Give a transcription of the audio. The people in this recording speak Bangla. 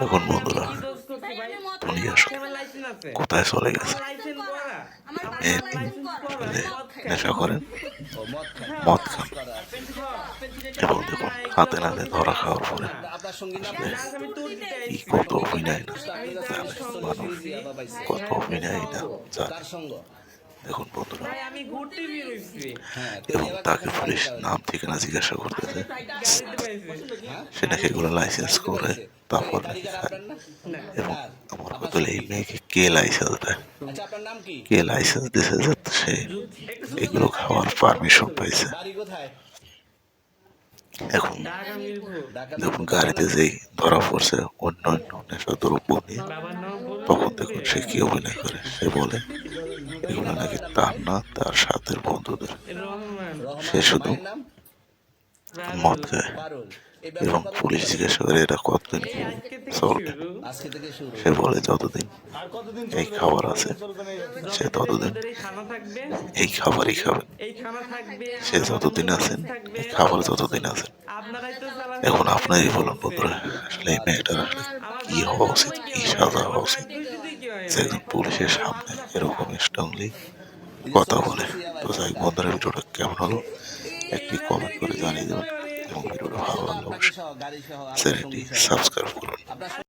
দেখুন বন্ধুরা, কি দোষ করছি ভাই? দুনিয়া আমার লাইসেন্স আছে। কোথায় চলে গেছে। আমার লাইসেন্স করা। এ আমার লাইসেন্স করা। পেলে মদ খাই। নেশা করেন, ও মদ খান। মদ খান, এবং না, দেখুন এগুলো হাতে কোনো নাতে কিছু ধরা না। খাওয়ার পরে না। আপনার সঙ্গী না আসলে জাস্ট আমি ট্যুর দিতে কি আইছি। কত অভিনয় না আমি জানে জাস্ট সঙ্গ মানুষ, করছি। কত অভিনয় না জানে। কার সঙ্গ? দেখুন বন্ধুরা, ভাই আমি ঘুরতে বেরোইছি। হ্যাঁ, এবং এবার তাকে দেখেন পুলিশ বাড়িতে নাম ঠিকানা জিজ্ঞাসা করতেছে, গাড়িতে পাইছি। হ্যাঁ? সে নাকি এগুলো লাইসেন্স গাড়িতে করে পাইছে। তারপর গাড়ি নাকি কার খায়। আপনার না? না। এবং কার? আমার আপনার কথা এই সঙ্গী? মেয়েকে কে লাইসেন্স দেয়, আচ্ছা আপনার নাম কি? কে লাইসেন্স দিছে যে সে একটু এগুলো খাওয়ার পারমিশন পাইছে। বাড়ি কোথায়? এখন ঢাকা মিরপুর। ঢাকা যখন মিরপুর। গাড়িতে যেই ধরা পড়ছে অন্যান্য নেশাদ্রব্য নিয়ে, বাবার নাম বলুন। তখন দেখুন সে কি অভিনয় করে। সে বলে এগুলো নাকি তার না, তার সাথের বন্ধুদের। রহমান। সে রহমান, শুধু মায়ের নাম? মদ খায়। পারুল। এই এবং ব্যবসা করেন পুলিশ কতদিন? জিজ্ঞাসা করে এটা কতদিন এই আজকে থেকে চলবে। শুরু। আজকে থেকে শুরু। সে বলে যতদিন এই খাবার আছে সে যতদিন ততদিন আমাদের এই খানা থাকবে, এই খাবারই খাবেন। এই খানা থাকবে, সে যতদিন আমাদের আছেন থাকবে। এই খাবার যতদিন আছেন। আপনারাই তো চালান। এখন আপনারই বলুন বন্ধুরা, আসলে এই মেয়েটার আসলে আমার কি বাড়িতে হওয়া তো উচিত, ওই কি কেউ সাজা নাই। হওয়া আমার উচিত বাড়িতে দুইটাতেই কেউ হয় যে নাই। একজন পুলিশের সামনে এরকম স্ট্রংলি কথা বলে। তো যাই বন্ধুরা, ভিডিওটা কেমন হলো একটি কমেন্ট করে জানিয়ে দেবেন, এবং ভিডিওটা ভালো লাগলে আপনাকে অবশ্যই সহ গাড়ি সহ আপনার চ্যানেলটি সঙ্গী সহ সাবস্ক্রাইব করুন। আপনার